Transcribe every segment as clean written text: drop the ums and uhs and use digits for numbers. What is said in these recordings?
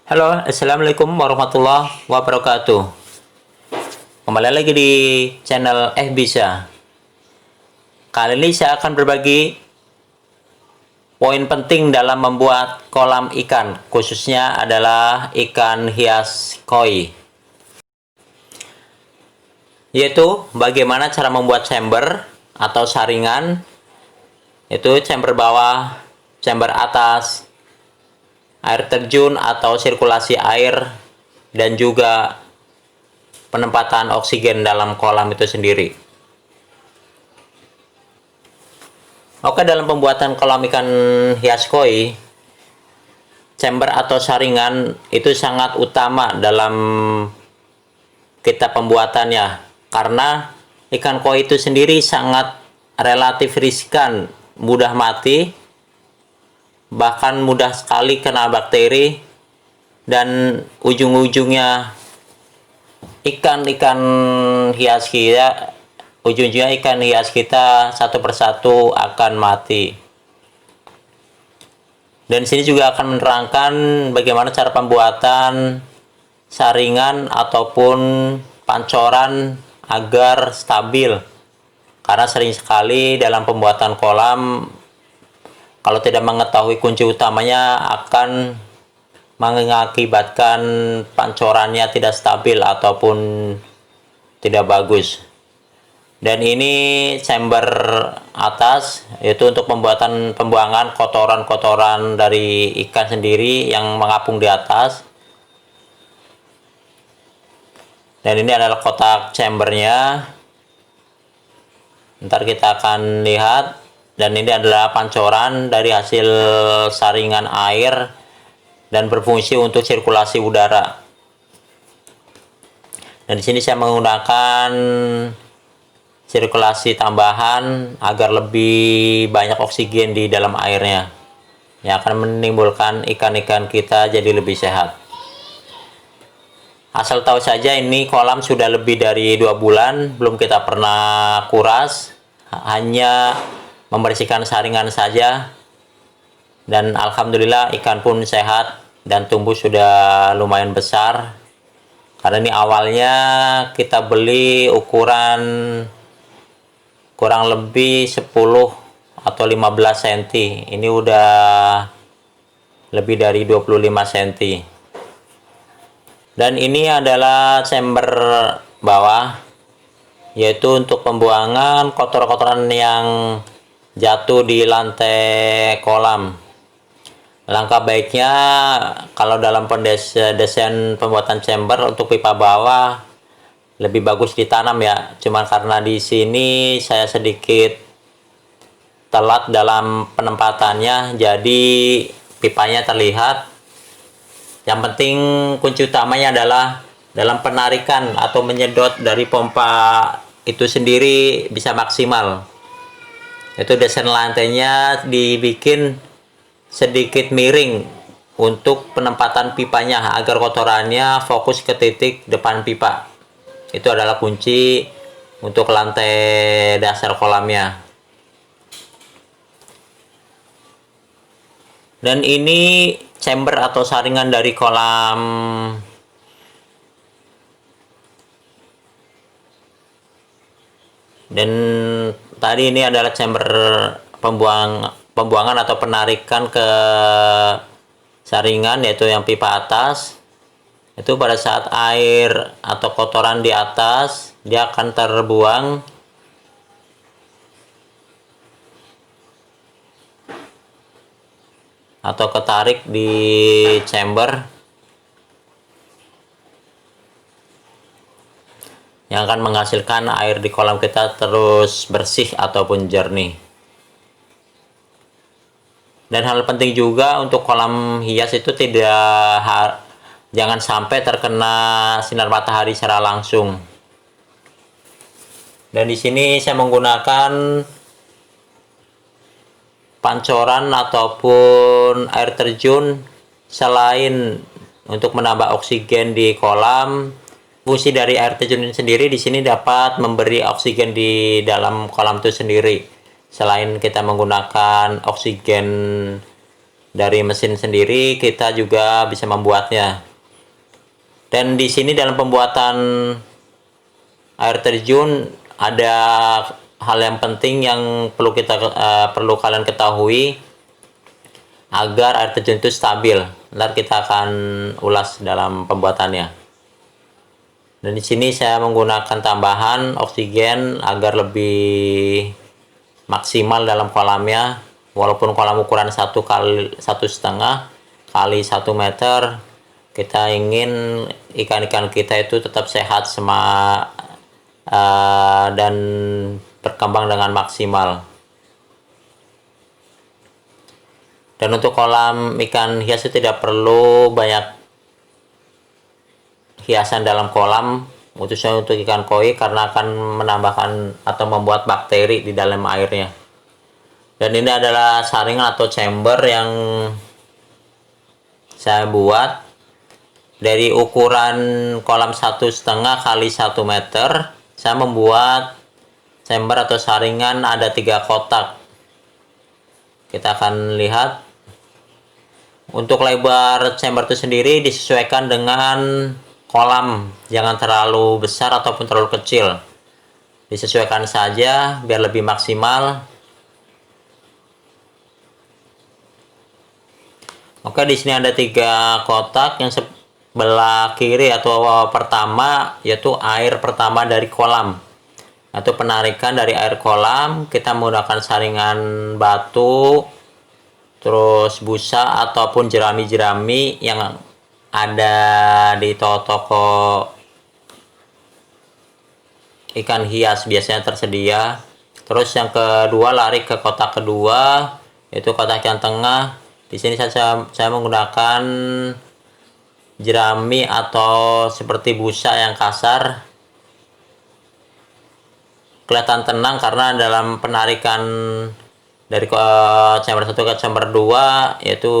Halo, assalamualaikum warahmatullahi wabarakatuh. Kembali lagi di channel Bisa. Kali ini saya akan berbagi poin penting dalam membuat kolam ikan, khususnya adalah ikan hias koi. Yaitu bagaimana cara membuat chamber atau saringan, itu chamber bawah, chamber atas, air terjun atau sirkulasi air, dan juga penempatan oksigen dalam kolam itu sendiri. Oke, dalam pembuatan kolam ikan hias koi, chamber atau saringan itu sangat utama dalam kita pembuatannya, karena ikan koi itu sendiri sangat relatif riskan, mudah mati, bahkan mudah sekali kena bakteri, dan ujung-ujungnya ikan-ikan hias kita satu persatu akan mati. Dan sini juga akan menerangkan bagaimana cara pembuatan saringan ataupun pancoran agar stabil, karena sering sekali dalam pembuatan kolam, kalau tidak mengetahui kunci utamanya, akan mengakibatkan pancorannya tidak stabil ataupun tidak bagus. Dan ini chamber atas, yaitu untuk pembuangan kotoran-kotoran dari ikan sendiri yang mengapung di atas. Dan ini adalah kotak chambernya. Ntar kita akan lihat. Dan ini adalah pancoran dari hasil saringan air dan berfungsi untuk sirkulasi udara. Dan di sini saya menggunakan sirkulasi tambahan agar lebih banyak oksigen di dalam airnya, yang akan menimbulkan ikan-ikan kita jadi lebih sehat. Asal tahu saja, ini kolam sudah lebih dari 2 bulan belum kita pernah kuras, hanya membersihkan saringan saja, dan alhamdulillah ikan pun sehat dan tumbuh sudah lumayan besar. Karena ini awalnya kita beli ukuran kurang lebih 10 atau 15 cm, ini udah lebih dari 25 cm. Dan ini adalah chamber bawah, yaitu untuk pembuangan kotoran-kotoran yang jatuh di lantai kolam. Langkah baiknya kalau dalam desain pembuatan chamber untuk pipa bawah, lebih bagus ditanam ya. Cuman karena di sini saya sedikit telat dalam penempatannya, jadi pipanya terlihat. Yang penting kunci utamanya adalah dalam penarikan atau menyedot dari pompa itu sendiri bisa maksimal. Itu desain lantainya dibikin sedikit miring untuk penempatan pipanya agar kotorannya fokus ke titik depan pipa. Itu adalah kunci untuk lantai dasar kolamnya. Dan ini chamber atau saringan dari kolam dan tadi ini adalah chamber pembuangan atau penarikan ke saringan, yaitu yang pipa atas. Itu pada saat air atau kotoran di atas, dia akan terbuang atau ketarik di chamber, yang akan menghasilkan air di kolam kita terus bersih ataupun jernih. Dan hal penting juga untuk kolam hias itu jangan sampai terkena sinar matahari secara langsung. Dan di sini saya menggunakan pancoran ataupun air terjun. Selain untuk menambah oksigen di kolam, fungsi dari air terjun sendiri di sini dapat memberi oksigen di dalam kolam itu sendiri. Selain kita menggunakan oksigen dari mesin sendiri, kita juga bisa membuatnya. Dan di sini dalam pembuatan air terjun ada hal yang penting yang perlu kalian ketahui agar air terjun itu stabil. Ntar kita akan ulas dalam pembuatannya. Dan di sini saya menggunakan tambahan oksigen agar lebih maksimal dalam kolamnya. Walaupun kolam ukuran 1 x 1,5 kali 1 meter, kita ingin ikan-ikan kita itu tetap sehat dan berkembang dengan maksimal. Dan untuk kolam ikan hias itu tidak perlu banyak hiasan dalam kolam, khususnya untuk ikan koi, karena akan menambahkan atau membuat bakteri di dalam airnya. Dan ini adalah saringan atau chamber yang saya buat dari ukuran kolam 1,5 kali 1 meter. Saya membuat chamber atau saringan ada 3 kotak. Kita akan lihat. Untuk lebar chamber itu sendiri disesuaikan dengan kolam, jangan terlalu besar ataupun terlalu kecil. Disesuaikan saja biar lebih maksimal. Oke, di sini ada 3 kotak. Yang sebelah kiri atau pertama yaitu air pertama dari kolam, atau penarikan dari air kolam. Kita menggunakan saringan batu, terus busa ataupun jerami-jerami yang ada di toko-toko ikan hias biasanya tersedia. Terus yang kedua lari ke kotak kedua, yaitu kotak yang tengah. Di sini saya menggunakan jerami atau seperti busa yang kasar. Kelihatan tenang karena dalam penarikan dari chamber 1 ke chamber 2 yaitu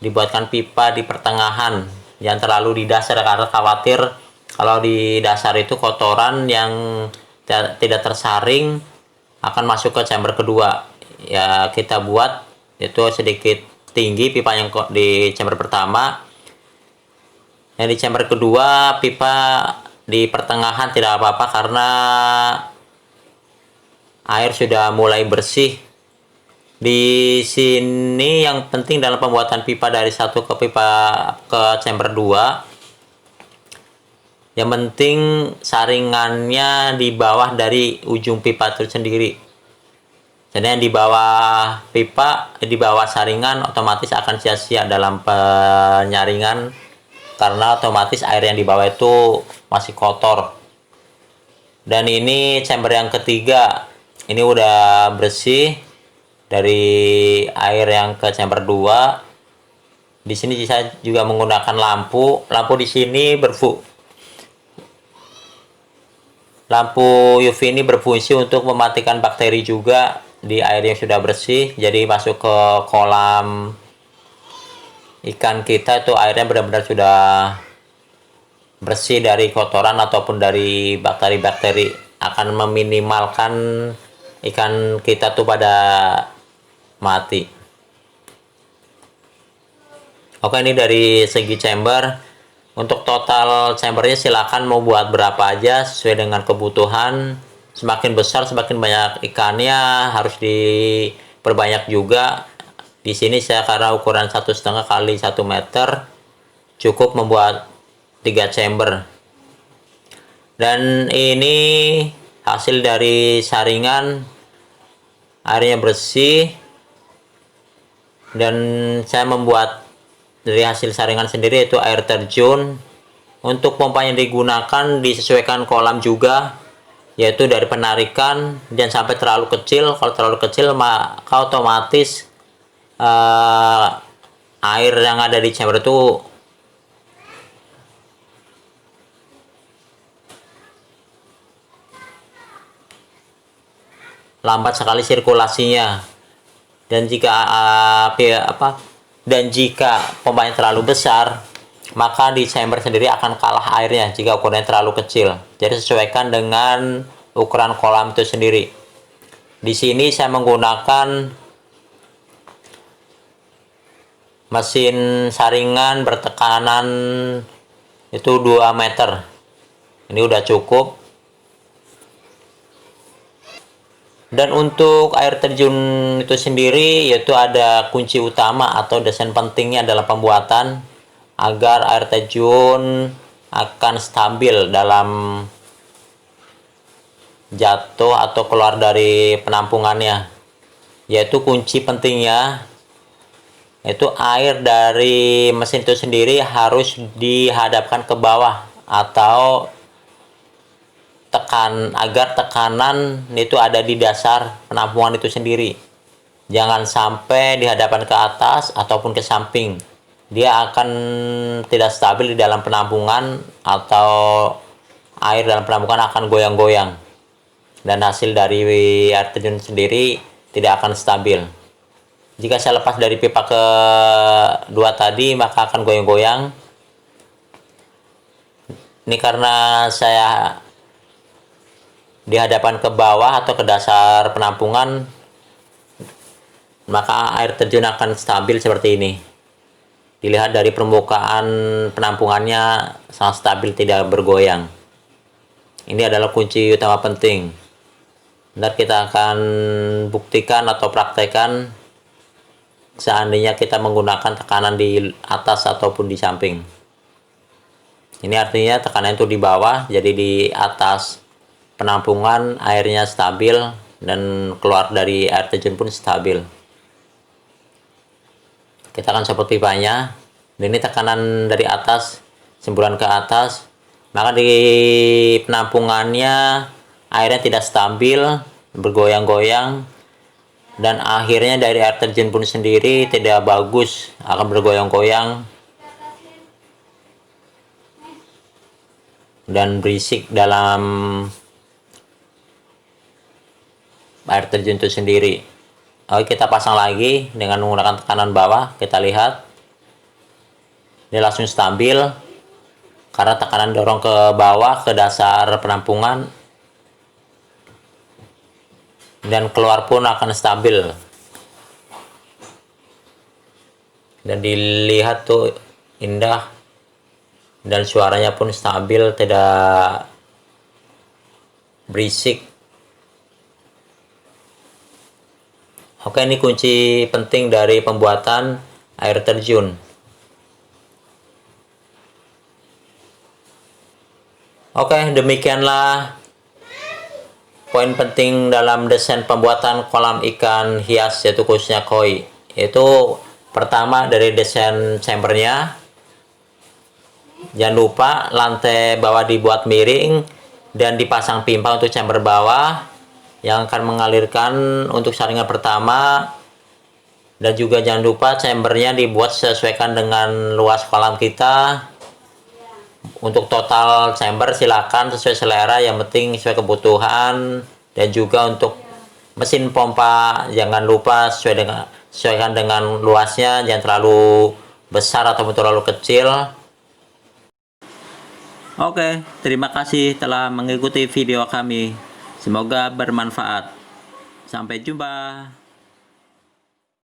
dibuatkan pipa di pertengahan, jangan terlalu di dasar karena khawatir kalau di dasar itu kotoran yang tidak tersaring akan masuk ke chamber kedua. Ya, kita buat itu sedikit tinggi pipa yang di chamber pertama. Yang di chamber kedua pipa di pertengahan tidak apa-apa karena air sudah mulai bersih. Di sini yang penting dalam pembuatan pipa dari satu ke chamber 2, yang penting saringannya di bawah dari ujung pipa itu sendiri. Jadi yang di bawah pipa, di bawah saringan otomatis akan sia-sia dalam penyaringan karena otomatis air yang di bawah itu masih kotor. Dan ini chamber yang ketiga, ini udah bersih dari air yang ke chamber 2. Di sini saya juga menggunakan lampu. Lampu di sini lampu UV ini berfungsi untuk mematikan bakteri juga di air yang sudah bersih. Jadi masuk ke kolam ikan kita itu airnya benar-benar sudah bersih dari kotoran ataupun dari bakteri-bakteri, akan meminimalkan ikan kita tuh pada mati. Oke, ini dari segi chamber. Untuk total chambernya silakan mau buat berapa aja sesuai dengan kebutuhan. Semakin besar semakin banyak ikannya, harus diperbanyak juga. Di sini saya karena ukuran 1,5 kali 1 meter cukup membuat 3 chamber. Dan ini hasil dari saringan, airnya bersih. Dan saya membuat dari hasil saringan sendiri yaitu air terjun. Untuk pompa yang digunakan disesuaikan kolam juga, yaitu dari penarikan dan sampai terlalu kecil. Kalau terlalu kecil maka otomatis air yang ada di chamber itu lambat sekali sirkulasinya. Dan jika pompanya terlalu besar, maka di chamber sendiri akan kalah airnya jika ukurannya terlalu kecil. Jadi sesuaikan dengan ukuran kolam itu sendiri. Di sini saya menggunakan mesin saringan bertekanan itu 2 meter. Ini udah cukup. Dan untuk air terjun itu sendiri, yaitu ada kunci utama atau desain pentingnya dalam pembuatan agar air terjun akan stabil dalam jatuh atau keluar dari penampungannya. Yaitu kunci pentingnya, yaitu air dari mesin itu sendiri harus dihadapkan ke bawah atau agar tekanan itu ada di dasar penampungan itu sendiri. Jangan sampai dihadapkan ke atas ataupun ke samping. Dia akan tidak stabil di dalam penampungan atau air dalam penampungan akan goyang-goyang. Dan hasil dari air terjun sendiri tidak akan stabil. Jika saya lepas dari pipa ke 2 tadi, maka akan goyang-goyang. Ini karena saya dihadapkan ke bawah atau ke dasar penampungan, maka air terjun akan stabil seperti ini. Dilihat dari permukaan penampungannya sangat stabil, tidak bergoyang. Ini adalah kunci utama penting. Nanti kita akan buktikan atau praktekkan seandainya kita menggunakan tekanan di atas ataupun di samping. Ini artinya tekanan itu di bawah, jadi di atas penampungan airnya stabil dan keluar dari air terjun pun stabil. Kita akan copot pipanya. Ini tekanan dari atas, semburan ke atas, maka di penampungannya airnya tidak stabil, bergoyang-goyang, dan akhirnya dari air terjun pun sendiri tidak bagus, akan bergoyang-goyang dan berisik dalam air terjun itu sendiri. Oke, kita pasang lagi dengan menggunakan tekanan bawah. Kita lihat ini langsung stabil karena tekanan dorong ke bawah ke dasar penampungan, dan keluar pun akan stabil. Dan dilihat tuh indah, dan suaranya pun stabil, tidak berisik. Oke, ini kunci penting dari pembuatan air terjun. Oke, demikianlah poin penting dalam desain pembuatan kolam ikan hias, yaitu khususnya koi. Itu pertama dari desain chambernya. Jangan lupa lantai bawah dibuat miring dan dipasang pipa untuk chamber bawah yang akan mengalirkan untuk saringan pertama. Dan juga jangan lupa chambernya dibuat sesuaikan dengan luas kolam kita. Untuk total chamber silakan sesuai selera, yang penting sesuai kebutuhan. Dan juga untuk mesin pompa jangan lupa sesuaikan dengan luasnya, jangan terlalu besar ataupun terlalu kecil. Oke, terima kasih telah mengikuti video kami. Semoga bermanfaat. Sampai jumpa.